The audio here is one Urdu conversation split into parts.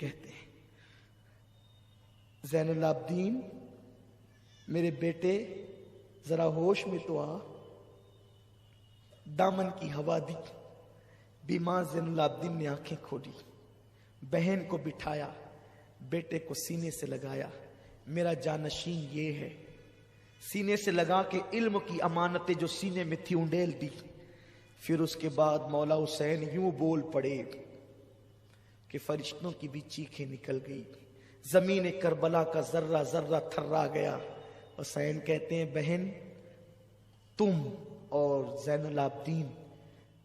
کہتے ہیں، زین العابدین میرے بیٹے ذرا ہوش میں تو آ. دامن کی ہوا دی، بیمار زین العابدین نے آنکھیں کھولی، بہن کو بٹھایا، بیٹے کو سینے سے لگایا. میرا جانشین یہ ہے. سینے سے لگا کے علم کی امانتیں جو سینے میں تھی انڈیل دی. پھر اس کے بعد مولا حسین یوں بول پڑے کہ فرشتوں کی بھی چیخیں نکل گئی، زمین کربلا کا ذرہ ذرہ تھرا گیا. حسین کہتے ہیں بہن تم اور زین العابدین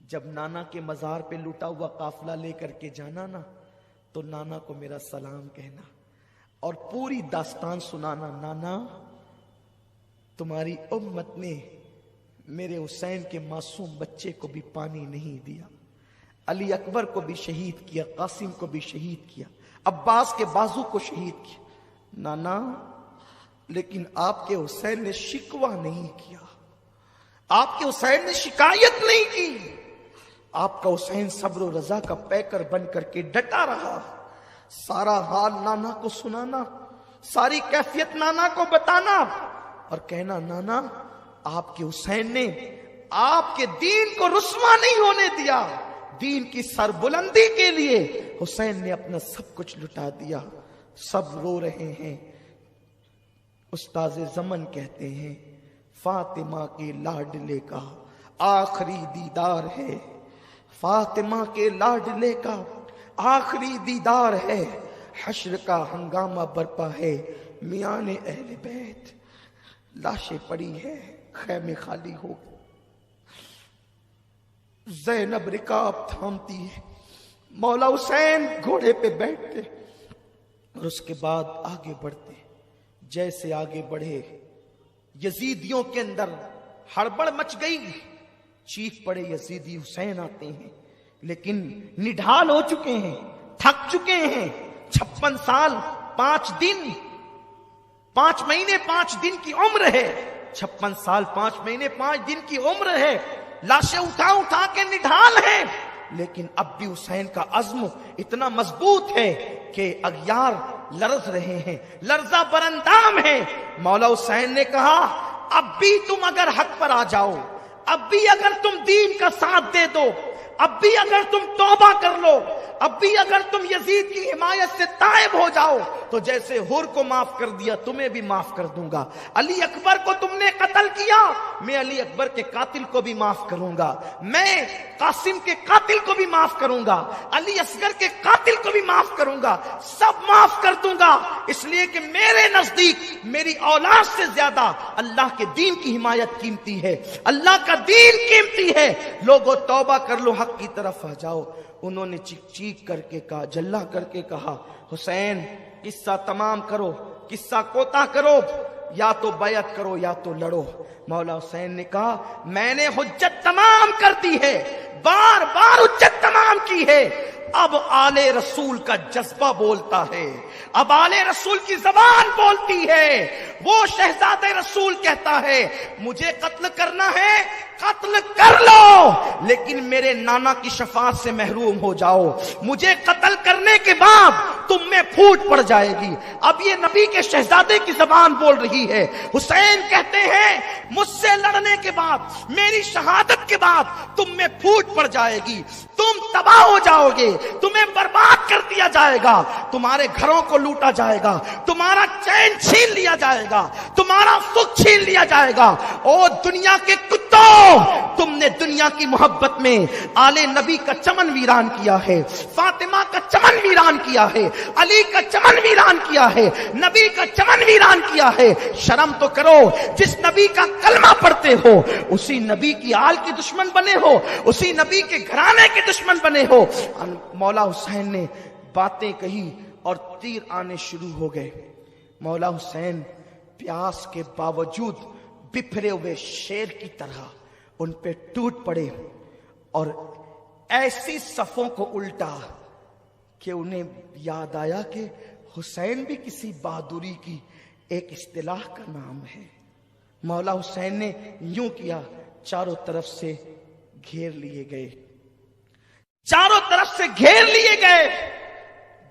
جب نانا کے مزار پہ لوٹا ہوا قافلہ لے کر کے جانا نا تو نانا کو میرا سلام کہنا اور پوری داستان سنانا. نانا تمہاری امت نے میرے حسین کے معصوم بچے کو بھی پانی نہیں دیا، علی اکبر کو بھی شہید کیا، قاسم کو بھی شہید کیا، عباس کے بازو کو شہید کیا. نانا لیکن آپ کے حسین نے شکوہ نہیں کیا، آپ کے حسین نے شکایت نہیں کی. آپ کا حسین صبر و رضا کا پیکر بن کر کے ڈٹا رہا. سارا حال نانا کو سنانا، ساری کیفیت نانا کو بتانا اور کہنا نانا آپ کے حسین نے آپ کے دین کو رسوا نہیں ہونے دیا، دین کی سربلندی کے لیے حسین نے اپنا سب کچھ لٹا دیا. سب رو رہے ہیں. استاذ زمن کہتے ہیں فاطمہ کے لاڈلے کا آخری دیدار ہے، فاطمہ کے لاڈلے کا آخری دیدار ہے، حشر کا ہنگامہ برپا ہے میان اہل بیت. لاشیں پڑی ہے، خیمے خالی ہو گئے. زینب رکاب تھامتی ہے، مولا حسین گھوڑے پہ بیٹھتے اور اس کے بعد آگے بڑھتے. جیسے آگے بڑھے یزیدیوں کے اندر ہڑبڑ مچ گئی. چیخ پڑے یزیدی حسین آتے ہیں لیکن نڈھال ہو چکے ہیں، تھک چکے ہیں. 56 سال 5 دن 5 مہینے 5 دن کی عمر ہے. 56 سال 5 مہینے 5 دن کی عمر ہے. لاشیں اٹھا اٹھا کے نڈھال ہیں لیکن اب بھی حسین کا عزم اتنا مضبوط ہے کہ اغیار لرز رہے ہیں، لرزہ برندام ہے. مولا حسین نے کہا اب بھی تم اگر حق پر آ جاؤ، اب بھی اگر تم دین کا ساتھ دے دو، اب بھی اگر تم توبہ کر لو، اب بھی اگر تم یزید کی حمایت سے تائب ہو جاؤ تو جیسے حر کو معاف کر دیا تمہیں بھی معاف کر دوں گا. علی اکبر کو تم نے قتل کیا، میں علی اکبر کے قاتل کو بھی معاف کروں گا، میں قاسم کے قاتل کو بھی معاف کروں گا، علی اصغر کے قاتل کو بھی معاف کروں گا، سب معاف کر دوں گا. اس لیے کہ میرے نزدیک میری اولاد سے زیادہ اللہ کے دین کی حمایت قیمتی ہے، اللہ کا دین قیمتی ہے. لوگوں توبہ کر لو، حق کی طرف آ جاؤ. انہوں نے چیخ چیخ کر کے کہا، جلا کر کے کہا حسین قصہ تمام کرو، قصہ کوتا کرو، یا تو بیعت کرو یا تو لڑو. مولا حسین نے کہا میں نے حجت تمام کر دی ہے، بار بار حجت تمام کی ہے، اب آل رسول کا جذبہ بولتا ہے، اب آل رسول کی زبان بولتی ہے. وہ شہزاد رسول کہتا ہے مجھے قتل کرنا ہے قتل کر لو لیکن میرے نانا کی شفاعت سے محروم ہو جاؤ. مجھے قتل کرنے کے بعد تم میں پھوٹ پڑ جائے گی. اب یہ نبی کے شہزادے کی زبان بول رہی ہے. حسین کہتے ہیں مجھ سے لڑنے کے بعد، میری شہادت کے بعد تم میں پھوٹ پڑ جائے گی، تم تباہ ہو جاؤ گے، تمہیں برباد کر دیا جائے گا، تمہارے گھروں کو لوٹا جائے گا، تمہارا چین چھین لیا جائے گا، تمہارا سکھ چھین لیا جائے گا. او دنیا کے کتوں، تم نے دنیا کی محبت میں آل نبی کا چمن ویران کیا ہے، فاطمہ کا چمن ویران کیا ہے، علی کا چمن ویران کیا ہے، نبی کا چمن ویران کیا ہے. شرم تو کرو، جس نبی کا کلمہ پڑھتے ہو اسی نبی کی آل کی دشمن بنے ہو، اسی نبی کے گھرانے کے دشمن بنے ہو. مولا حسین نے باتیں کہی اور تیر آنے شروع ہو گئے. مولا حسین پیاس کے باوجود بپھرے ہوئے شیر کی طرح ان پہ ٹوٹ پڑے اور ایسی صفوں کو الٹا کہ انہیں یاد آیا کہ حسین بھی کسی بہادری کی ایک اصطلاح کا نام ہے. مولا حسین نے یوں کیا، چاروں طرف سے گھیر لیے گئے، چاروں طرف سے گھیر لیے گئے.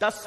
10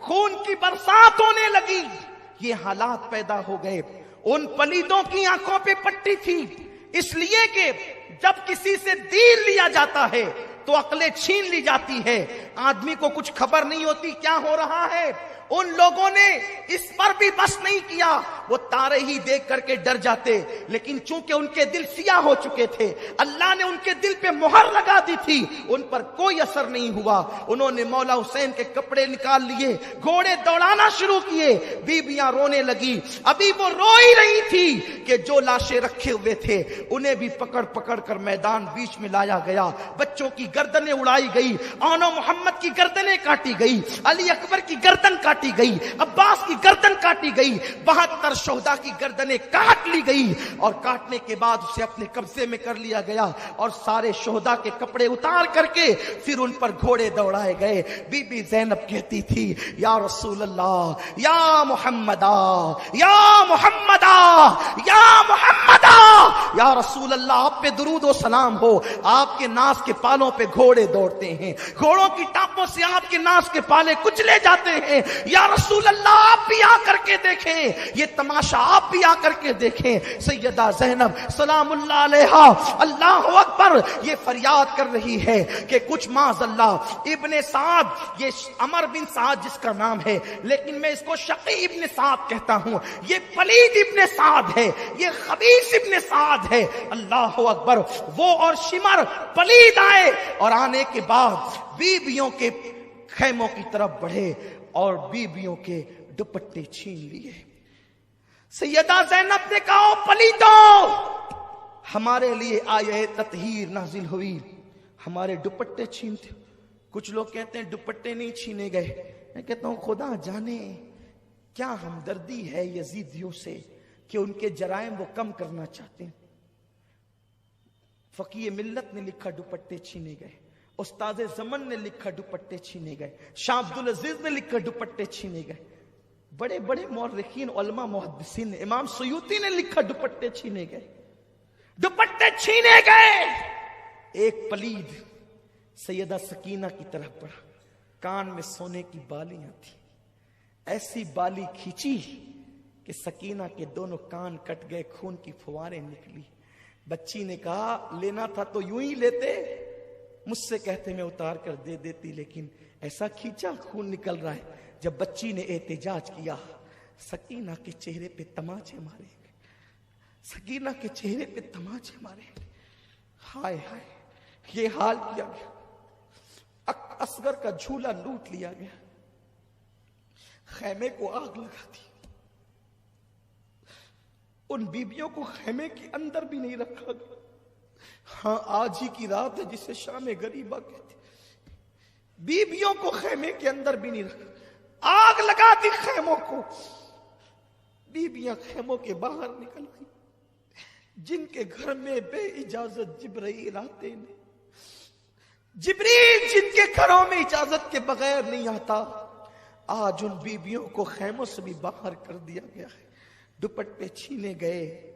خون کی برسات ہونے لگی. یہ حالات پیدا ہو گئے. ان پلیدوں کی آنکھوں پہ پٹی تھی، اس لیے کہ جب کسی سے دین لیا جاتا ہے تو عقلیں چھین لی جاتی ہے. آدمی کو کچھ خبر نہیں ہوتی کیا ہو رہا ہے. ان لوگوں نے اس پر بھی بس نہیں کیا، وہ تارے ہی دیکھ کر کے ڈر جاتے، لیکن چونکہ ان کے دل سیاہ ہو چکے تھے، اللہ نے ان کے دل پہ مہر لگا دی تھی، ان پر کوئی اثر نہیں ہوا. انہوں نے مولا حسین کے کپڑے نکال لیے، گھوڑے دوڑانا شروع کیے. بیویاں رونے لگی. ابھی وہ رو ہی رہی تھی کہ جو لاشیں رکھے ہوئے تھے انہیں بھی پکڑ پکڑ کر میدان بیچ میں لایا گیا. بچوں کی گردنیں اڑائی گئی، آنو محمد کی گردنیں کاٹی گئی، علی اکبر کی گردن کاٹی گئی، عباس کی گردن کاٹی گئی، 72 شہداء کی گردنیں کاٹ لی گئی. اور کاٹنے کے بعد اسے اپنے قبضے میں کر لیا گیا اور سارے شہداء کے کپڑے اتار کر کے پھر ان پر گھوڑے دوڑائے گئے. بی بی زینب کہتی تھی یا رسول اللہ، یا محمدا، یا محمدا، یا محمدا، یا رسول اللہ آپ پہ درود و سلام ہو. آپ کے ناز کے پالوں پہ گھوڑے دوڑتے ہیں، گھوڑوں کی ٹانپوں سے آپ کے ناز کے پالے کچلے جاتے ہیں. یا رسول اللہ آپ بھی آ کر کے دیکھیں، یہ تماشا آپ بھی آ کر کے دیکھیں. سیدہ زینب سلام اللہ علیہا اللہ اکبر یہ فریاد کر رہی ہے کہ کچھ معاذ اللہ ابن سعد، یہ عمر بن سعد جس کا نام ہے لیکن میں اس کو شقی ابن سعد کہتا ہوں، یہ پلید ابن سعد ہے، یہ خبیث ابن سعد ہے. اللہ اکبر. وہ اور شمر پلید آئے اور آنے کے بعد بیویوں کے خیموں کی طرف بڑھے اور بیویوں کے دوپٹے چھین لیے. سیدہ زینب نے کہا پلیتوں، ہمارے لیے آیت تطہیر نازل ہوئی، ہمارے دوپٹے چھینتے. کچھ لوگ کہتے ہیں دوپٹے نہیں چھینے گئے. میں کہتا ہوں خدا جانے کیا ہمدردی ہے یزیدیوں سے کہ ان کے جرائم وہ کم کرنا چاہتے ہیں. فقیہ ملت نے لکھا دوپٹے چھینے گئے، استاد زمن نے لکھا دوپٹے چھینے گئے، شاہ عبدالعزیز نے لکھا دوپٹے چھینے گئے، بڑے بڑے مورخین علماء محدثین نے، امام سیوطی نے لکھا دوپٹے چھینے گئے، دوپٹے چھینے گئے. ایک پلید سیدہ سکینہ کی طرف بڑھا، کان میں سونے کی بالیاں تھی، ایسی بالی کھینچی کہ سکینہ کے دونوں کان کٹ گئے، خون کی فواریں نکلی. بچی نے کہا لینا تھا تو یوں ہی لیتے، مجھ سے کہتے میں اتار کر دے دیتی، لیکن ایسا کھینچا خون نکل رہا ہے. جب بچی نے احتجاج کیا، سکینہ کے چہرے پہ تماچے مارے گئے، سکینہ کے چہرے پہ تماچے مارے گئے. ہائے ہائے یہ حال کیا گیا. اصغر کا جھولا لوٹ لیا گیا، خیمے کو آگ لگا دی. ان بیبیوں کو خیمے کے اندر بھی نہیں رکھا گیا. ہاں آج ہی کی رات ہے جسے شام غریبہ کہتے، بیبیوں کو خیمے کے اندر بھی نہیں رکھا، آگ لگا دی خیموں کو. بیبیاں خیموں کے باہر نکل آئی. جن کے گھر میں بے اجازت جبرائیل آتے ہیں، جبریل جن کے گھروں میں اجازت کے بغیر نہیں آتا، آج ان بیبیوں کو خیموں سے بھی باہر کر دیا گیا ہے. دوپٹے چھینے گئے،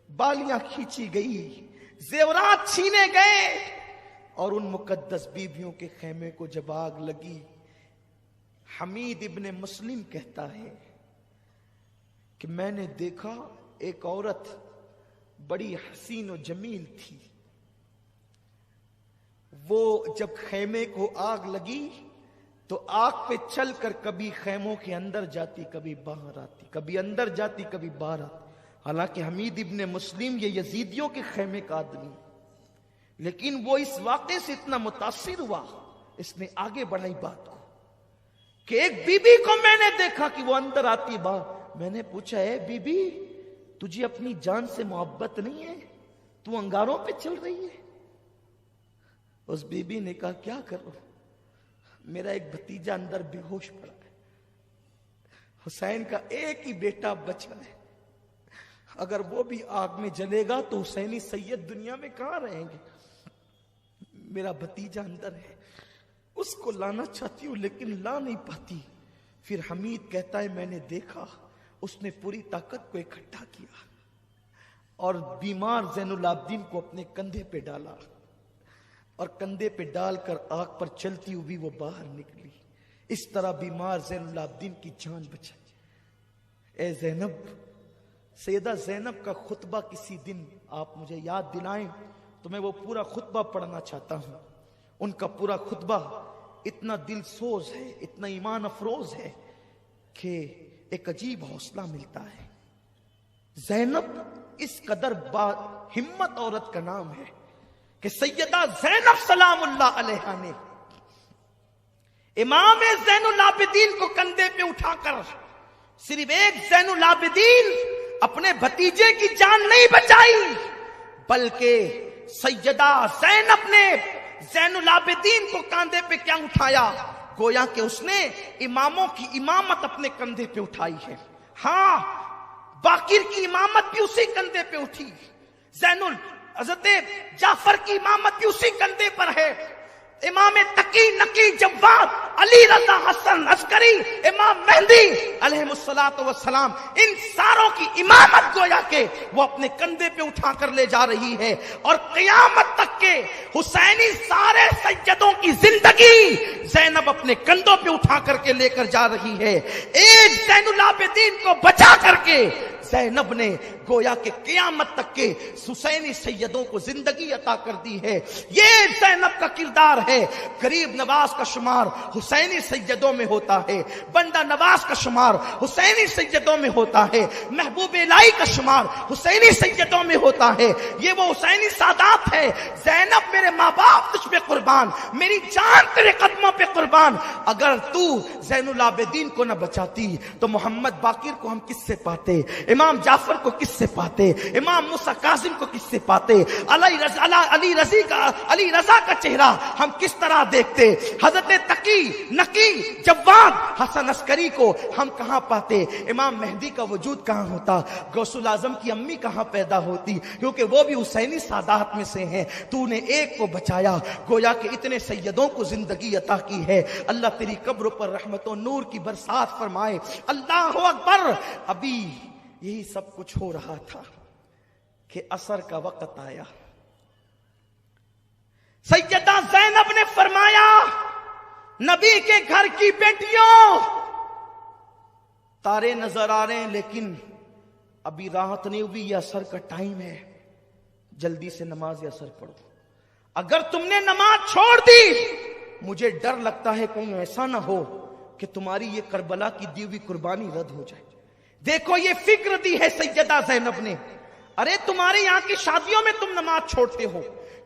بالیاں کھینچی گئی، زیورات چھینے گئے. اور ان مقدس بیویوں کے خیمے کو جب آگ لگی، حمید ابن مسلم کہتا ہے کہ میں نے دیکھا ایک عورت بڑی حسین و جمیل تھی، وہ جب خیمے کو آگ لگی تو آگ پہ چل کر کبھی خیموں کے اندر جاتی، کبھی باہر آتی، کبھی اندر جاتی، کبھی باہر آتی. حالانکہ حمید ابن مسلم یہ یزیدیوں کے خیمے کا آدمی، لیکن وہ اس واقعے سے اتنا متاثر ہوا، اس نے آگے بڑھائی بات کو کہ ایک بی بی کو میں نے دیکھا کہ وہ اندر آتی باہر. میں نے پوچھا اے بی بی تجھے اپنی جان سے محبت نہیں ہے، تو انگاروں پہ چل رہی ہے؟ اس بی بی نے کہا کیا کروں، میرا ایک بھتیجا اندر بے ہوش پڑا ہے، حسین کا ایک ہی بیٹا بچا ہے، اگر وہ بھی آگ میں جلے گا تو حسینی سید دنیا میں کہاں رہیں گے. میرا بھتیجا اندر ہے، اس کو لانا چاہتی ہوں لیکن لا نہیں پاتی. پھر حمید کہتا ہے میں نے دیکھا اس نے پوری طاقت کو اکٹھا کیا اور بیمار زین العابدین کو اپنے کندھے پہ ڈالا اور کندھے پہ ڈال کر آگ پر چلتی ہوئی وہ باہر نکلی. اس طرح بیمار زین العابدین کی جان بچائی۔ اے زینب، سیدہ زینب کا خطبہ کسی دن آپ مجھے یاد دلائیں تو میں وہ پورا خطبہ پڑھنا چاہتا ہوں۔ ان کا پورا خطبہ اتنا دل سوز ہے، اتنا ایمان افروز ہے کہ ایک عجیب حوصلہ ملتا ہے۔ زینب اس قدر ہمت عورت کا نام ہے کہ سیدہ زینب سلام اللہ علیہا نے امام زین العابدین کو کندھے پہ اٹھا کر صرف ایک زین العابدین اپنے بھتیجے کی جان نہیں بچائی، بلکہ سیدہ زینب نے زین العابدین کو کاندھے پہ کیا اٹھایا؟ گویا کہ اس نے اماموں کی امامت اپنے کندھے پہ اٹھائی ہے۔ ہاں، باقر کی امامت بھی اسی کندھے پہ اٹھی، حضرت جعفر کی امامت بھی اسی کندھے پر ہے، امام تقی نقی جواد علی رضا حسن عسکری امام مہدی علیہ الصلوۃ والسلام، ان ساروں کی امامت گویا کہ وہ اپنے کندھے پہ اٹھا کر لے جا رہی ہے، اور قیامت تک کے حسینی سارے سیدوں کی زندگی زینب اپنے کندھوں پہ اٹھا کر کے لے کر جا رہی ہے۔ ایک زین العابدین کو بچا کر کے زینب نے گویا کہ قیامت تک کے حسینی سیدوں کو زندگی عطا کر دی ہے۔ یہ زینب کا کردار ہے۔ غریب نواز کا شمار حسینی سیدوں میں ہوتا ہے، بندہ نواز کا شمار حسینی سیدوں میں ہوتا ہے، محبوب الہی کا شمار حسینی سیدوں میں ہوتا ہے۔ یہ وہ حسینی سادات ہے۔ زینب میرے ماں باپ تجھ پہ قربان، میری جان تیرے قدموں پہ قربان۔ اگر تو زین العابدین کو نہ بچاتی تو محمد باقر کو ہم کس سے پاتے، امام جعفر کو کس سے پاتے، امام موسیٰ کاظم کو کس سے پاتے، علی رضا کا چہرہ ہم کس طرح دیکھتے، حضرت تقی نقی جواد حسن عسکری کو ہم کہاں پاتے، امام مہدی کا وجود کہاں ہوتا، غوث الاعظم کی امی کہاں پیدا ہوتی، کیونکہ وہ بھی حسینی سادات میں سے ہیں۔ تو نے ایک کو بچایا، گویا کہ اتنے سیدوں کو زندگی عطا کی ہے۔ اللہ تیری قبر پر رحمت و نور کی برسات فرمائے۔ اللہ اکبر۔ ابھی یہی سب کچھ ہو رہا تھا کہ عصر کا وقت آیا۔ سیدہ زینب نے فرمایا، نبی کے گھر کی بیٹیوں، تارے نظر آ رہے ہیں لیکن ابھی رات نہیں ہوئی، یہ عصر کا ٹائم ہے، جلدی سے نماز عصر پڑھو۔ اگر تم نے نماز چھوڑ دی، مجھے ڈر لگتا ہے کہیں ایسا نہ ہو کہ تمہاری یہ کربلا کی دی ہوئی قربانی رد ہو جائے۔ دیکھو یہ فکر دی ہے سیدہ زینب نے۔ ارے تمہارے یہاں کی شادیوں میں تم نماز چھوڑتے ہو،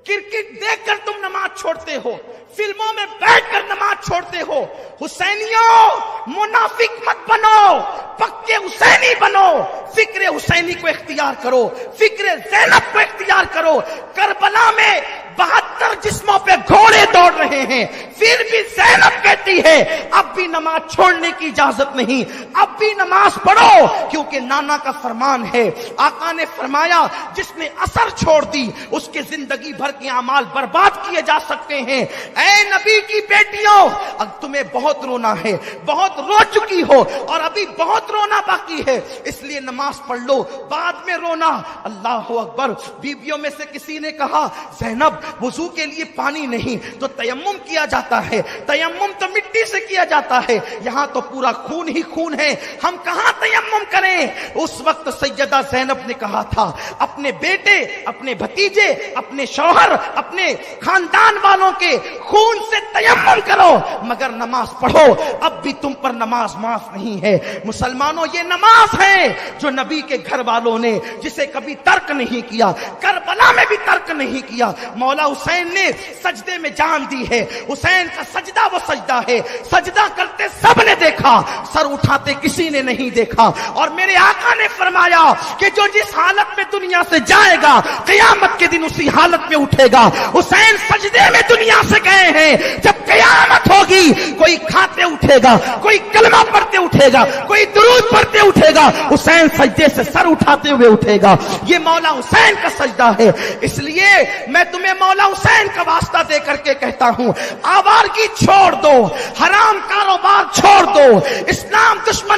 کرکٹ دیکھ کر تم نماز چھوڑتے ہو، فلموں میں بیٹھ کر نماز چھوڑتے ہو۔ حسینیوں، منافق مت بنو، پکے حسینی بنو، فکر حسینی کو اختیار کرو، فکر زینب کو اختیار کرو۔ کربلا میں 72 جسموں پہ گھوڑے دوڑ رہے ہیں، پھر بھی زینب کہتی ہے اب بھی نماز چھوڑنے کی اجازت نہیں، اب بھی نماز پڑھو، کیونکہ نانا کا فرمان ہے۔ آقا نے فرمایا جس نے عصر چھوڑ دی اس کے زندگی بھر کے اعمال برباد کیے جا سکتے ہیں۔ اے نبی کی بیٹیوں، اب تمہیں بہت رونا ہے، بہت رو چکی ہو اور ابھی بہت رونا باقی ہے، اس لیے نماز پڑھ لو، بعد میں رونا۔ اللہ اکبر۔ بیویوں میں سے کسی نے کہا زینب وضو کے لیے پانی نہیں تو تیمم کیا جاتا ہے، تیمم تو مٹی سے کیا جاتا ہے، یہاں تو پورا خون ہی خون ہے، ہم کہاں تیمم کریں؟ اس وقت سیدہ زینب نے کہا تھا اپنے بیٹے، اپنے بھتیجے، اپنے شوہر، اپنے خاندان والوں کے خون سے تیمم کرو، مگر نماز پڑھو، اب بھی تم پر نماز معاف نہیں ہے۔ مسلمانوں، یہ نماز ہے جو نبی کے گھر والوں نے جسے کبھی ترک نہیں کیا، کربلا میں بھی ترک نہیں کیا۔ مولا حسین نے سجدے میں جان دی ہے، حسین کا سجدہ وہ سجدہ ہے، سجدہ کرتے سب نے دیکھا، سر اٹھاتے کسی نے نہیں دیکھا، اور میرے آقا نے فرمایا کہ جو جس حالت میں دنیا سے جائے گا قیامت کے دن اسی حالت میں اٹھے گا۔ حسین سجدے میں دنیا سے گئے ہیں، جب قیامت ہوگی کوئی کھاتے اٹھے گا، کوئی کلمہ پڑھتے اٹھے گا، کوئی درود پڑھتے اٹھے گا، حسین سجدے سے سر اٹھاتے ہوئے اٹھے گا۔ یہ مولا حسین کا سجدہ ہے۔ اس لیے میں تمہیں مولا حسین کا واسطہ دے کر کے کہتا ہوں، آوارگی چھوڑ دو، حرام کاروبار چھوڑ دو، اسلام دشمن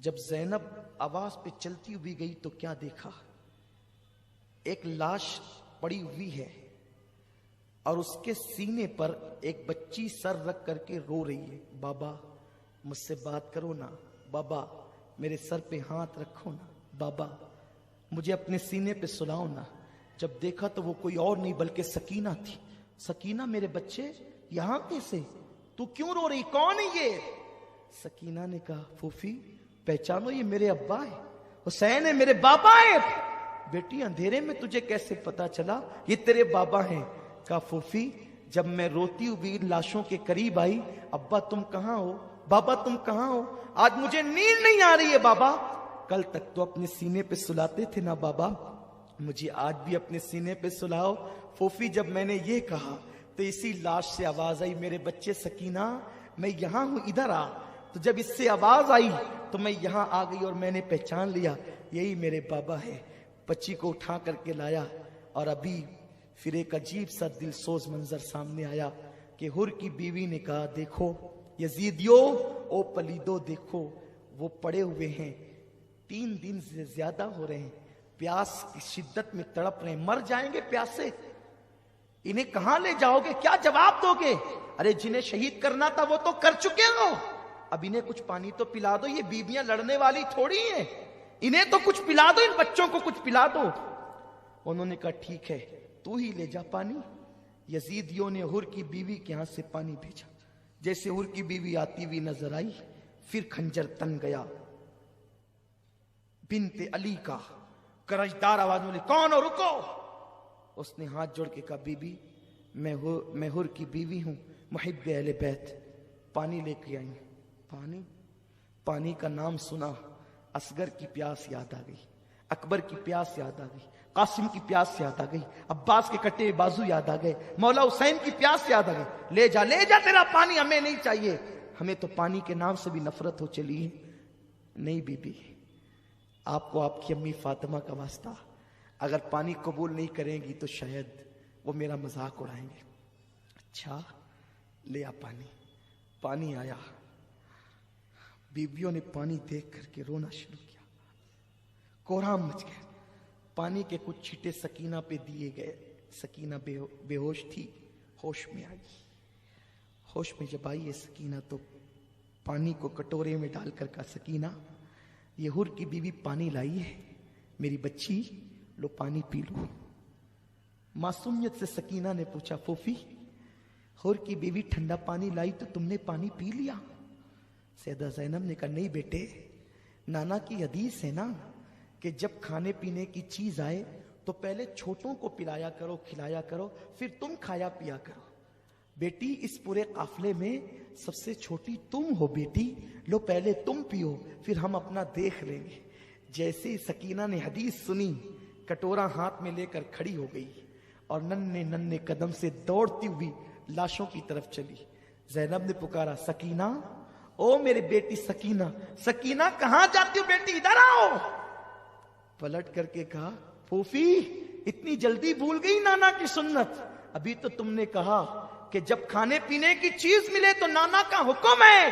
جب زینب آواز پہ چلتی ہوئی گئی تو کیا دیکھا؟ ایک لاش پڑی ہوئی ہے اور اس کے سینے پر ایک بچی سر رکھ کر کے رو رہی ہے. بابا مجھ سے بات کرو نا، بابا میرے سر پہ ہاتھ رکھو نا، بابا مجھے اپنے سینے پہ سلاؤ نا. جب دیکھا تو وہ کوئی اور نہیں بلکہ سکینہ تھی. سکینہ میرے بچے یہاں کیسے؟ تو کیوں رو رہی؟ کون ہے یہ؟ سکینہ نے کہا پھوپھی پہچانو یہ میرے ابا ہے، حسین ہے، میرے بابا ہے. بیٹی اندھیرے میں تجھے کیسے پتا چلا یہ تیرے بابا ہیں؟ کہا پھوپھی جب میں روتی ہوئی لاشوں کے قریب آئی، ابا تم کہاں ہو، بابا تم کہاں ہو؟ آج مجھے نیند نہیں آ رہی ہے بابا. کل تک تو اپنے سینے پہ سلاتے تھے نا بابا، مجھے آج بھی اپنے سینے پہ سلاؤ. پھوپھی جب میں نے یہ کہا تو اسی لاش سے آواز آئی میرے بچے سکینہ میں یہاں ہوں ادھر آ. تو جب اس سے آواز آئی تو میں یہاں آ گئی اور میں نے پہچان لیا یہی میرے بابا ہے. بچی کو اٹھا کر کے لایا اور ابھی پھر ایک عجیب سا دل سوز منظر سامنے آیا کہ حر کی بیوی نے کہا دیکھو یزیدیو او پلیدو دیکھو وہ پڑے ہوئے ہیں، 3 دن سے زیادہ ہو رہے ہیں، پیاس کی شدت میں تڑپ رہے ہیں، مر جائیں گے پیاس سے. انہیں کہاں لے جاؤ گے؟ کیا جواب دو گے؟ ارے جنہیں شہید کرنا تھا وہ تو کر چکے ہو، اب انہیں کچھ پانی تو پلا دو. یہ بیویاں لڑنے والی تھوڑی ہیں، انہیں تو کچھ پلا دو، ان بچوں کو کچھ پلا دو. انہوں نے کہا ٹھیک ہے تو ہی لے جا پانی. یزیدیوں نے حر کی بیوی کے ہاتھ سے پانی بھیجا. جیسے حر کی بیوی آتی ہوئی نظر آئی پھر خنجر تن گیا. بنت علی کا کرجدار آواز میں کون ہو؟ رکو. اس نے ہاتھ جوڑ کے کہا بی بی میں حر کی بیوی ہوں، محب اہل بیت، پانی لے کے آئی. پانی کا نام سنا اصغر کی پیاس یاد آ گئی، اکبر کی پیاس یاد آ گئی، قاسم کی پیاس یاد آ گئی، عباس کے کٹے بازو یاد آ گئے، مولا حسین کی پیاس یاد آ گئی. لے جا تیرا پانی ہمیں نہیں چاہیے، ہمیں تو پانی کے نام سے بھی نفرت ہو چلی ہے. نہیں بی بی آپ کو آپ کی امی فاطمہ کا واسطہ، اگر پانی قبول نہیں کریں گی تو شاید وہ میرا مذاق اڑائیں گے. اچھا لے آ پانی آیا. بیویوں نے پانی دیکھ کر کے رونا شروع کیا. کوہرام مچ گیا. پانی کے کچھ چھینٹے سکینہ پہ دیے گئے. سکینہ بے ہوش تھی، ہوش میں آئی. ہوش میں جب آئی ہے سکینہ تو پانی کو کٹورے میں ڈال کر کہا سکینہ یہ حر کی بیوی پانی لائی ہے، میری بچی لو پانی پی لو. معصومیت سے سکینہ نے پوچھا پھوپھی حر کی بیوی ٹھنڈا پانی لائی تو تم نے پانی پی لیا؟ سیدہ زینب نے کہا نہیں بیٹے، نانا کی حدیث ہے نا کہ جب کھانے پینے کی چیز آئے تو پہلے چھوٹوں کو پلایا کرو کھلایا کرو پھر تم کھایا پیا کرو. بیٹی اس پورے قافلے میں سب سے چھوٹی تم ہو بیٹی، لو پہلے تم پیو پھر ہم اپنا دیکھ لیں گے. جیسے سکینہ نے حدیث سنی کٹورا ہاتھ میں لے کر کھڑی ہو گئی اور ننھے قدم سے دوڑتی ہوئی لاشوں کی طرف چلی. زینب نے پکارا سکینہ، او میرے بیٹی سکینہ، سکینہ کہاں جاتی ہو بیٹی، ادھر آؤ. پلٹ کر کے کہا پھوپھی اتنی جلدی بھول گئی نانا کی سنت، ابھی تو تم نے کہا کہ جب کھانے پینے کی چیز ملے تو نانا کا حکم ہے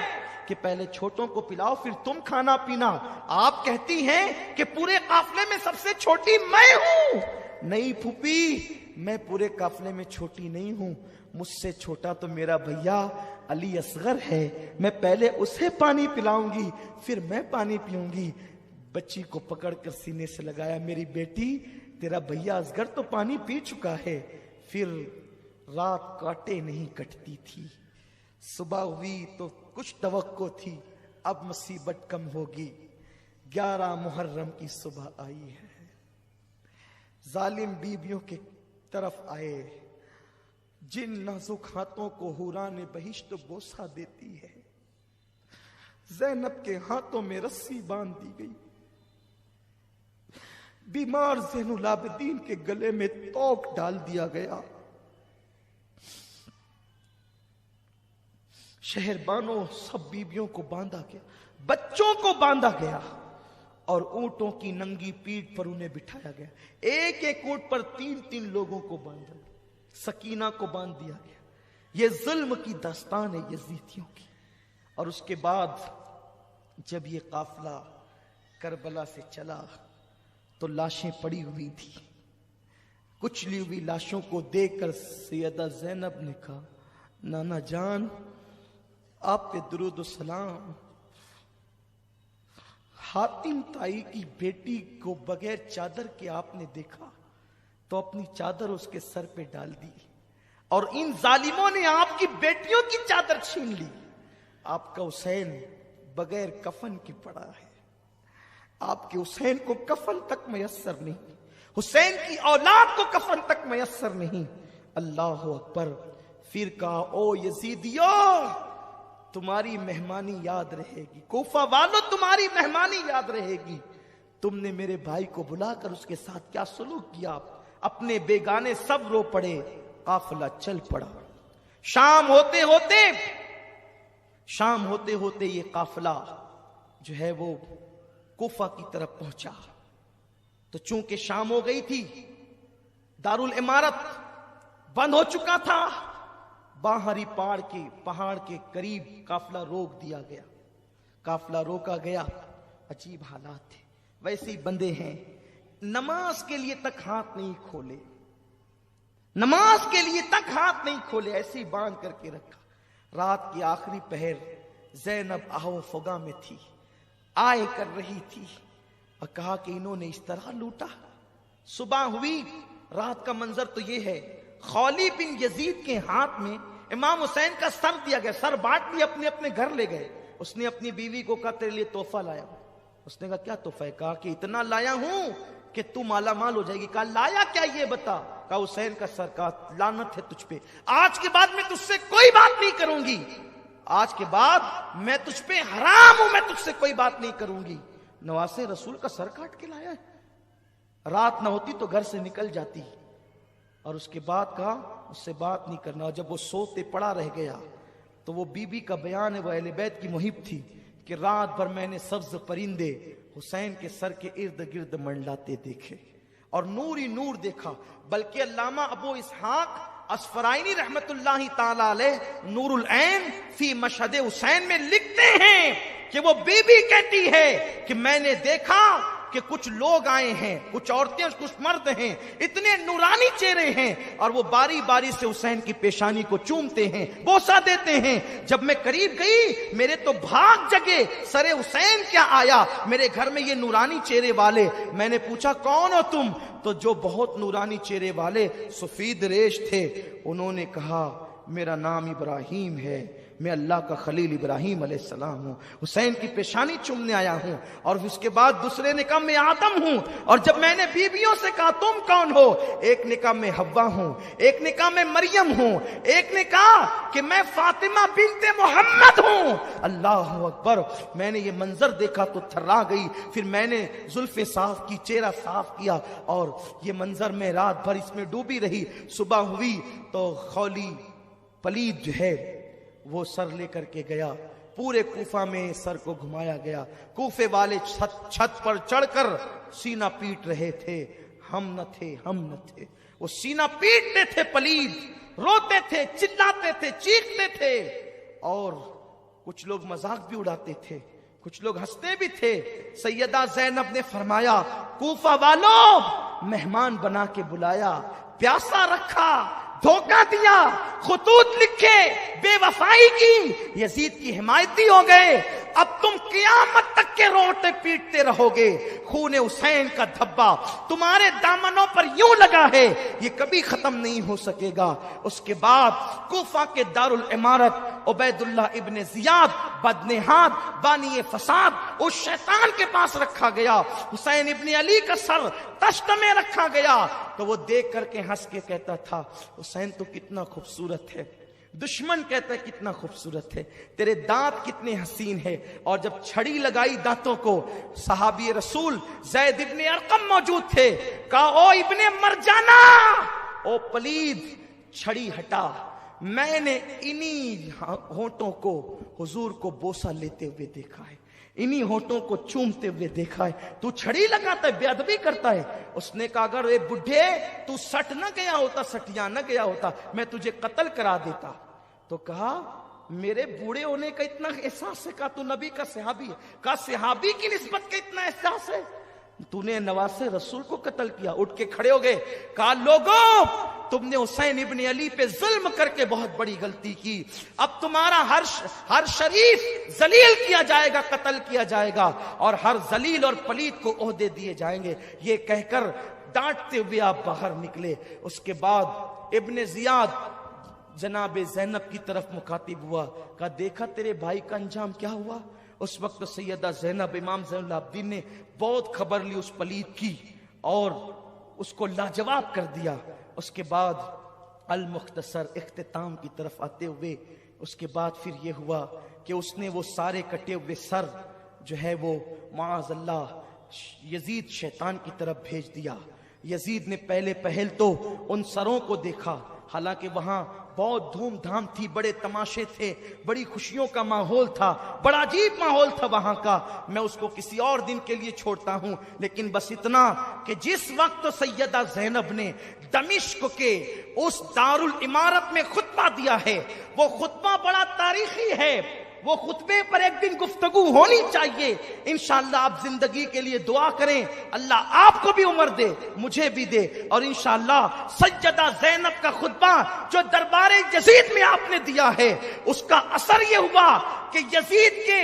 کہ پہلے چھوٹوں کو پلاؤ پھر تم کھانا پینا. آپ کہتی ہیں کہ پورے قافلے میں سب سے چھوٹی میں ہوں. نہیں پھوپھی میں پورے قافلے میں چھوٹی نہیں ہوں، مجھ سے چھوٹا تو میرا بھیا علی اصغر ہے، میں پہلے اسے پانی پلاؤں گی پھر میں پانی پیوں گی. بچی کو پکڑ کر سینے سے لگایا میری بیٹی تیرا بھیا اصغر تو پانی پی چکا ہے. پھر رات کاٹے نہیں کٹتی تھی، صبح ہوئی تو کچھ توقع تھی اب مصیبت کم ہوگی. 11 محرم کی صبح آئی ہے، ظالم بیویوں کے طرف آئے، جن نازک ہاتھوں کو حوران بہشت بوسہ دیتی ہے. زینب کے ہاتھوں میں رسی باندھ دی گئی، بیمار زین العابدین کے گلے میں توق ڈال دیا گیا. شہربانوں سب بیویوں کو باندھا گیا، بچوں کو باندھا گیا اور اونٹوں کی ننگی پیٹھ پر انہیں بٹھایا گیا. ایک ایک اونٹ پر 3 لوگوں کو باندھا گیا. سکینہ کو باندھ دیا گیا. یہ ظلم کی داستان ہے یزیدیوں کی. اور اس کے بعد جب یہ قافلہ کربلا سے چلا تو لاشیں پڑی ہوئی تھی. کچلی ہوئی لاشوں کو دیکھ کر سیدہ زینب نے کہا نانا جان آپ پہ درود و سلام. حاتم تائی کی بیٹی کو بغیر چادر کے آپ نے دیکھا تو اپنی چادر اس کے سر پہ ڈال دی اور ان ظالموں نے آپ کی بیٹیوں کی چادر چھین لی. آپ کا حسین بغیر کفن کے پڑا ہے. آپ کے حسین کو کفن تک میسر نہیں, حسین کی اولاد کو کفن تک میسر نہیں. اللہ اکبر. پھر کہا او یزیدیو تمہاری مہمانی یاد رہے گی, کوفہ والو تمہاری مہمانی یاد رہے گی. تم نے میرے بھائی کو بلا کر اس کے ساتھ کیا سلوک کیا. اپنے بیگانے سب رو پڑے, قافلہ چل پڑا. شام ہوتے ہوتے یہ قافلہ جو ہے وہ کوفہ کی طرف پہنچا. تو چونکہ شام ہو گئی تھی, دارالعمارت بند ہو چکا تھا, باہری پہاڑ کے قریب قافلہ روک دیا گیا. قافلہ روکا گیا. عجیب حالات تھے. ویسے ہی بندے ہیں, نماز کے لیے تک ہاتھ نہیں کھولے, نماز کے لیے تک ہاتھ نہیں کھولے, ایسے ہی باندھ کر کے رکھا. رات کی آخری پہر زینب آہو فغاں میں تھی, آئے کر رہی تھی اور کہا کہ انہوں نے اس طرح لوٹا. صبح ہوئی, رات کا منظر تو یہ ہے, خولی بن یزید کے ہاتھ میں امام حسین کا سر دیا گیا, سر بانٹ لیا, اپنے اپنے گھر لے گئے. اس نے اپنی بیوی کو کہا تیرے لیے تحفہ لایا. اس نے کہا کیا تحفہ ہے؟ کہا کہ اتنا لایا ہوں کہ تو مالا مال ہو جائے گی. کہا لایا کیا یہ بتا. کہا حسین کا سر. کہا لعنت ہے تجھ پہ, آج کے بعد میں تجھ سے کوئی بات نہیں کروں گی, آج کے بعد میں تجھ پہ حرام ہوں, میں تجھ سے کوئی بات نہیں کروں گی. نواسے رسول کا سر کاٹ کے لایا ہے. رات نہ ہوتی تو گھر سے نکل جاتی. اور اس کے بعد کہا اس سے بات نہیں کرنا. اور جب وہ سوتے پڑا رہ گیا تو وہ بی بی کا بیان ہے, وہ اہل بیت کی محب تھی, کہ رات بھر میں نے سبز پرندے حسین کے سر کے ارد گرد منڈلاتے دیکھے اور نور ہی نور دیکھا. بلکہ علامہ ابو اسحاق اسفرائینی رحمت اللہ تعالی علیہ نور العین فی مشہد حسین میں لکھتے ہیں کہ وہ بی بی کہتی ہے کہ میں نے دیکھا کہ کچھ لوگ آئے ہیں, کچھ عورتیں کچھ مرد ہیں, اتنے نورانی چہرے ہیں, اور وہ باری باری سے حسین کی پیشانی کو چومتے ہیں, بوسہ دیتے ہیں. جب میں قریب گئی میرے تو بھاگ جگے, سر حسین کیا آیا میرے گھر میں یہ نورانی چہرے والے. میں نے پوچھا کون ہو تم؟ تو جو بہت نورانی چہرے والے سفید ریش تھے انہوں نے کہا میرا نام ابراہیم ہے, میں اللہ کا خلیل ابراہیم علیہ السلام ہوں, حسین کی پیشانی چومنے آیا ہوں. اور اس کے بعد دوسرے نے کہا میں آدم ہوں. اور جب میں نے بیویوں سے کہا تم کون ہو, ایک نے کہا میں حوا ہوں, ایک نے کہا میں مریم ہوں, ایک نے کہا کہ میں فاطمہ بنت محمد ہوں. اللہ اکبر. میں نے یہ منظر دیکھا تو تھرا گئی. پھر میں نے زلفیں صاف کی, چہرہ صاف کیا, اور یہ منظر میں رات بھر اس میں ڈوبی رہی. صبح ہوئی تو خولی پلید جو ہے وہ سر لے کر کے گیا. پورے کوفہ میں سر کو گھمایا گیا. کوفے والے چھت پر چڑھ کر سینہ پیٹ رہے تھے, ہم نہ تھے, ہم نہ تھے. وہ سینہ پیٹتے تھے پلید, روتے تھے, چلاتے تھے, چیختے تھے, اور کچھ لوگ مذاق بھی اڑاتے تھے, کچھ لوگ ہنستے بھی تھے. سیدہ زینب نے فرمایا کوفہ والوں مہمان بنا کے بلایا, پیاسا رکھا, دھوکہ دیا, خطوط لکھے, بے وفائی کی, یزید کی حمایتی ہو گئے. اب تم قیامت تک کے روتے پیٹتے رہو گے. خون حسین کا دھبا تمہارے دامنوں پر یوں لگا ہے, یہ کبھی ختم نہیں ہو سکے گا. اس کے بعد کوفہ کے دارالعمارت عبید اللہ ابن زیاد بدنہاد بانی فساد اس شیطان کے پاس رکھا گیا. حسین ابن علی کا سر تشت میں رکھا گیا. تو وہ دیکھ کر کے ہنس کے کہتا تھا حسین تو کتنا خوبصورت ہے. دشمن کہتا ہے کتنا خوبصورت ہے, تیرے دانت کتنے حسین ہے. اور جب چھڑی لگائی دانتوں کو, صحابی رسول زید ابن ارقم موجود تھے. کہا او ابن مرجانہ, او پلید, چھڑی ہٹا. میں نے انہی ہونٹوں کو حضور کو بوسہ لیتے ہوئے دیکھا ہے, انہی ہونٹوں کو چومتے ہوئے دیکھا ہے. تو چھڑی لگاتا ہے, بے ادبی کرتا ہے. اس نے کہا اگر اے بڈھے تو سٹ نہ گیا ہوتا, سٹیا نہ گیا ہوتا, میں تجھے قتل کرا دیتا. تو کہا میرے بوڑھے ہونے کا اتنا احساس ہے؟ کہا تو نبی کا صحابی ہے۔ کہا صحابی کی نسبت کا اتنا احساس ہے؟ تو نے نواسے رسول کو قتل کیا۔ اٹھ کے کھڑے ہو گئے، کہا لوگوں تم نے حسین ابن علی پہ ظلم کر کے بہت بڑی غلطی کی، اب تمہارا ہر شریف ذلیل کیا جائے گا، قتل کیا جائے گا، اور ہر ذلیل اور پلید کو عہدے دیے جائیں گے۔ یہ کہہ کر ڈانٹتے ہوئے آپ باہر نکلے۔ اس کے بعد ابن زیاد جناب زینب کی طرف مخاطب ہوا، کہا دیکھا تیرے بھائی کا انجام کیا ہوا؟ اس وقت سیدہ زینب امام زین العابدین نے بہت خبر لی اس پلید کی اور اس کو لاجواب کر دیا۔ اس کے بعد المختصر اختتام کی طرف آتے ہوئے اس کے بعد پھر یہ ہوا کہ اس نے وہ سارے کٹے ہوئے سر جو ہے وہ معاذ اللہ یزید شیطان کی طرف بھیج دیا۔ یزید نے پہل تو ان سروں کو دیکھا، حالانکہ وہاں بہت دھوم دھام تھی، بڑے تماشے تھے، بڑی خوشیوں کا ماحول تھا، بڑا عجیب ماحول تھا وہاں کا۔ میں اس کو کسی اور دن کے لیے چھوڑتا ہوں، لیکن بس اتنا کہ جس وقت سیدہ زینب نے دمشق کے اس دارالعمارت میں خطبہ دیا ہے، وہ خطبہ بڑا تاریخی ہے، وہ خطبے پر ایک دن گفتگو ہونی چاہیے۔ انشاءاللہ آپ زندگی کے لیے دعا کریں، اللہ آپ کو بھی عمر دے، مجھے بھی دے، اور انشاءاللہ سیدہ زینب کا خطبہ جو دربار یزید میں آپ نے دیا ہے، اس کا اثر یہ ہوا کہ یزید کے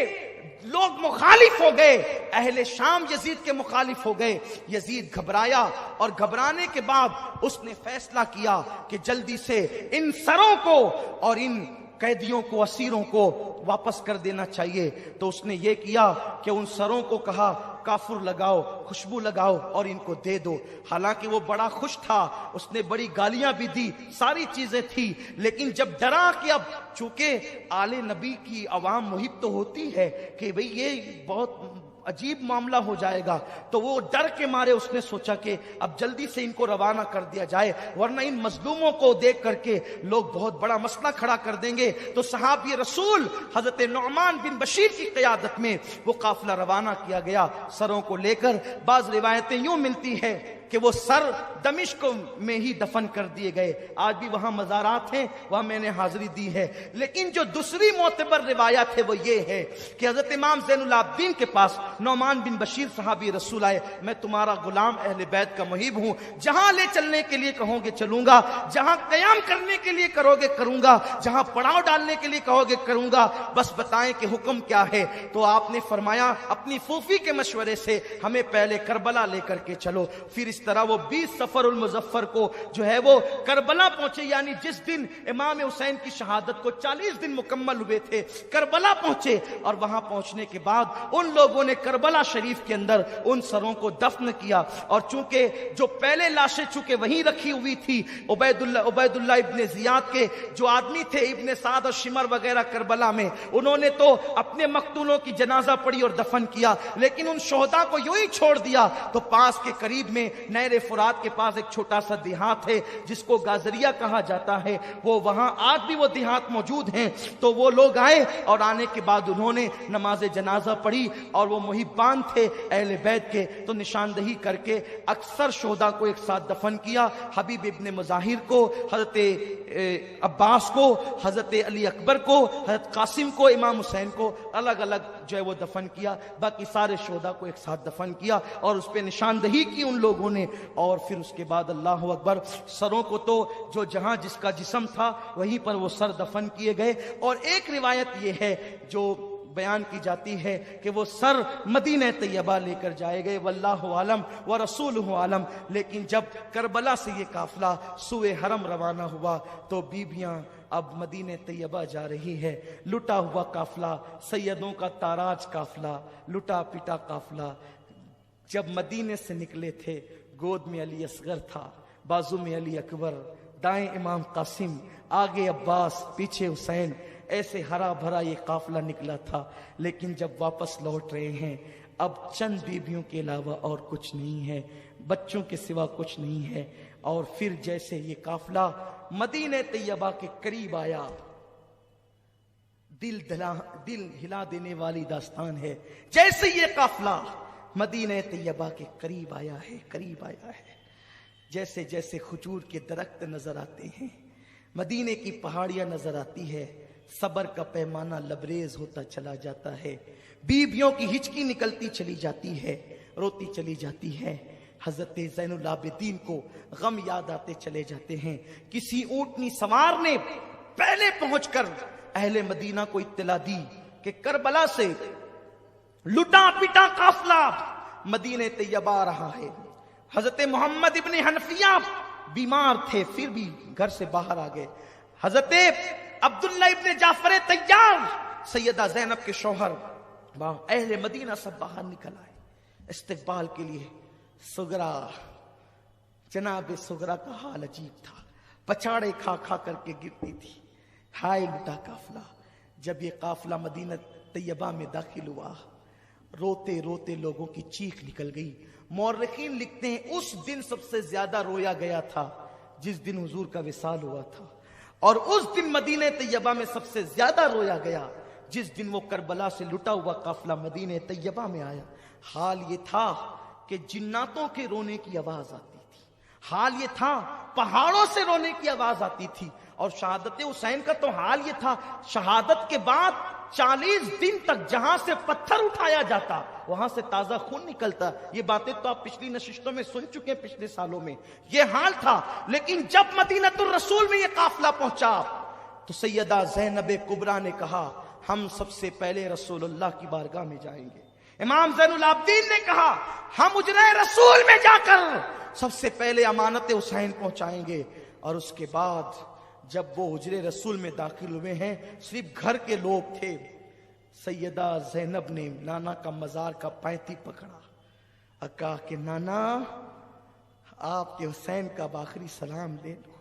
لوگ مخالف ہو گئے، اہل شام یزید کے مخالف ہو گئے۔ یزید گھبرایا، اور گھبرانے کے بعد اس نے فیصلہ کیا کہ جلدی سے ان سروں کو اور ان قیدیوں کو، اسیروں کو واپس کر دینا چاہیے۔ تو اس نے یہ کیا کہ ان سروں کو کہا کافر لگاؤ، خوشبو لگاؤ اور ان کو دے دو۔ حالانکہ وہ بڑا خوش تھا، اس نے بڑی گالیاں بھی دی، ساری چیزیں تھی، لیکن جب ڈرا کہ اب چونکہ آل نبی کی عوام محب تو ہوتی ہے کہ بھئی یہ بہت عجیب معاملہ ہو جائے گا، تو وہ ڈر کے مارے اس نے سوچا کہ اب جلدی سے ان کو روانہ کر دیا جائے، ورنہ ان مظلوموں کو دیکھ کر کے لوگ بہت بڑا مسئلہ کھڑا کر دیں گے۔ تو صحابی رسول حضرت نعمان بن بشیر کی قیادت میں وہ قافلہ روانہ کیا گیا سروں کو لے کر۔ بعض روایتیں یوں ملتی ہے کہ وہ سر دمشق میں ہی دفن کر دیے گئے، آج بھی وہاں مزارات ہیں، وہاں میں نے حاضری دی ہے۔ لیکن جو دوسری معتبر روایت ہے وہ یہ ہے کہ حضرت امام زین العابدین کے پاس نعمان بن بشیر صحابی رسول آئے، میں تمہارا غلام اہل بیت کا محب ہوں، جہاں لے چلنے کے لیے کہو گے چلوں گا، جہاں قیام کرنے کے لیے کرو گے کروں گا، جہاں پڑاؤ ڈالنے کے لیے کہو گے کروں گا، بس بتائیں کہ حکم کیا ہے۔ تو آپ نے فرمایا اپنی پھوپھی کے مشورے سے ہمیں پہلے کربلا لے کر کے چلو۔ پھر اس طرح وہ 20 صفر المظفر کو جو ہے وہ کربلا پہنچے، یعنی جس دن امام حسین کی شہادت کو 40 دن مکمل ہوئے تھے، کربلا پہنچے، اور وہاں پہنچنے کے بعد ان لوگوں نے کربلا شریف کے اندر ان سروں کو دفن کیا۔ اور چونکہ جو پہلے لاشیں چونکہ وہیں رکھی ہوئی تھی، عبید اللہ ابن زیاد کے جو آدمی تھے، ابن سعد اور شمر وغیرہ کربلا میں، انہوں نے تو اپنے مقتولوں کی جنازہ پڑھی اور دفن کیا، لیکن ان شہداء کو یوں ہی چھوڑ دیا۔ تو پاس کے قریب میں نہر فرات کے پاس ایک چھوٹا سا دیہات ہے جس کو گازریہ کہا جاتا ہے، وہ وہاں آج بھی وہ دیہات موجود ہیں۔ تو وہ لوگ آئے اور آنے کے بعد انہوں نے نماز جنازہ پڑھی، اور وہ محبان تھے اہل بیت کے، تو نشاندہی کر کے اکثر شہداء کو ایک ساتھ دفن کیا۔ حبیب ابن مظاہر کو، حضرت عباس کو، حضرت علی اکبر کو، حضرت قاسم کو، امام حسین کو الگ الگ جو ہے وہ دفن کیا، باقی سارے شہداء کو ایک ساتھ دفن کیا اور اس پہ نشاندہی کی ان لوگوں نے۔ اور پھر اس کے بعد اللہ اکبر، سروں کو تو جو جہاں جس کا جسم تھا وہیں پر وہ سر دفن کیے گئے۔ اور ایک روایت یہ ہے جو بیان کی جاتی ہے کہ وہ سر مدینہ طیبہ لے کر جائے گئے، واللہ عالم ورسولہ عالم۔ لیکن جب کربلا سے یہ قافلہ سوئے حرم روانہ ہوا تو بیبیاں اب مدینہ طیبہ جا رہی ہے، لٹا ہوا قافلہ، سیدوں کا تاراج قافلہ، لٹا پٹا قافلہ۔ جب مدینے سے نکلے تھے، گود میں علی اصغر تھا، بازو میں علی اکبر، دائیں امام قاسم، آگے عباس، پیچھے حسین، ایسے ہرا بھرا یہ قافلہ نکلا تھا۔ لیکن جب واپس لوٹ رہے ہیں، اب چند بیبیوں کے علاوہ اور کچھ نہیں ہے، بچوں کے سوا کچھ نہیں ہے۔ اور پھر جیسے یہ قافلہ مدینہ طیبہ کے قریب آیا، دل ہلا دینے والی داستان ہے۔ جیسے یہ قافلہ مدینہ طیبہ کے قریب آیا ہے، جیسے جیسے کھجور کے درخت نظر آتے ہیں، مدینے کی پہاڑیاں نظر آتی ہے، صبر کا پیمانہ لبریز ہوتا چلا جاتا ہے، بیویوں کی ہچکی نکلتی چلی جاتی ہے، روتی چلی جاتی ہے۔ حضرت زین العابدین کو غم یاد آتے چلے جاتے ہیں۔ کسی اونٹنی سوار نے پہلے پہنچ کر اہل مدینہ کو اطلاع دی کہ کربلا سے لٹا پٹا قافلہ مدینہ طیبہ آ رہا ہے۔ حضرت محمد ابن حنفیہ بیمار تھے، پھر بھی گھر سے باہر آ گئے۔ حضرت عبداللہ ابن جعفر طیار سیدہ زینب کے شوہر، اہل مدینہ سب باہر نکل آئے استقبال کے لیے۔ سغرا، جناب سغرا کا حال عجیب تھا، پچاڑے کھا کھا کر کے گرتی تھی۔ ہائے لٹا قافلہ۔ جب یہ قافلہ مدینہ طیبہ میں داخل ہوا، روتے روتے لوگوں کی چیخ نکل گئی۔ مورخین لکھتے ہیں اس دن سب سے زیادہ رویا گیا تھا جس دن حضور کا وصال ہوا تھا، اور اس دن مدینہ طیبہ میں سب سے زیادہ رویا گیا جس دن وہ کربلا سے لٹا ہوا قافلہ مدینہ طیبہ میں آیا۔ حال یہ تھا کہ جناتوں کے رونے کی آواز آتی تھی، حال یہ تھا پہاڑوں سے رونے کی آواز آتی تھی، اور شہادت حسین کا تو حال یہ تھا، شہادت کے بعد 40 دن تک جہاں سے پتھر اٹھایا جاتا وہاں سے تازہ خون نکلتا۔ یہ باتیں تو آپ پچھلی نشستوں میں سن چکے ہیں، پچھلے سالوں میں یہ حال تھا۔ لیکن جب مدینہ الرسول میں یہ قافلہ پہنچا تو سیدہ زینب کبریٰ نے کہا ہم سب سے پہلے رسول اللہ کی بارگاہ میں جائیں گے۔ امام زین العابدین نے کہا ہم حجرہ رسول میں جا کر سب سے پہلے امانت حسین پہنچائیں گے، اور اس کے بعد جب وہ حجرہ رسول میں داخل ہوئے ہیں صرف گھر کے لوگ تھے، سیدہ زینب نے نانا کا مزار کا پینتی پکڑا اور کہا کہ نانا آپ کے حسین کا آخری سلام لے لو۔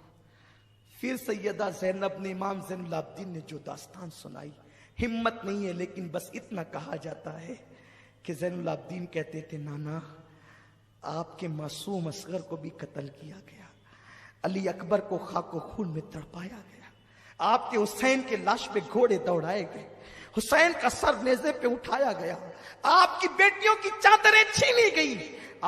پھر سیدہ زینب نے امام زین العابدین نے جو داستان سنائی، ہمت نہیں ہے لیکن بس اتنا کہا جاتا ہے کہ زین العابدین کہتے تھے نانا آپ کے معصوم اصغر کو بھی قتل کیا گیا، علی اکبر کو خاک و خون میں تڑپایا گیا، آپ کے حسین کے لاش پہ گھوڑے دوڑائے گئے، حسین کا سر نیزے پہ اٹھایا گیا، آپ کی بیٹیوں کی چادریں چھینی گئی،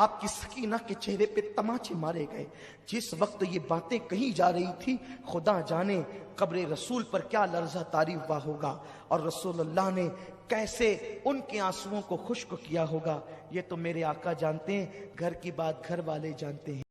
آپ کی سکینہ کے چہرے پہ تماچے مارے گئے۔ جس وقت یہ باتیں کہی جا رہی تھی خدا جانے قبر رسول پر کیا لرزہ طاری ہوا ہوگا، اور رسول اللہ نے کیسے ان کے آنسوؤں کو خشک کیا ہوگا، یہ تو میرے آقا جانتے ہیں، گھر کی بات گھر والے جانتے ہیں۔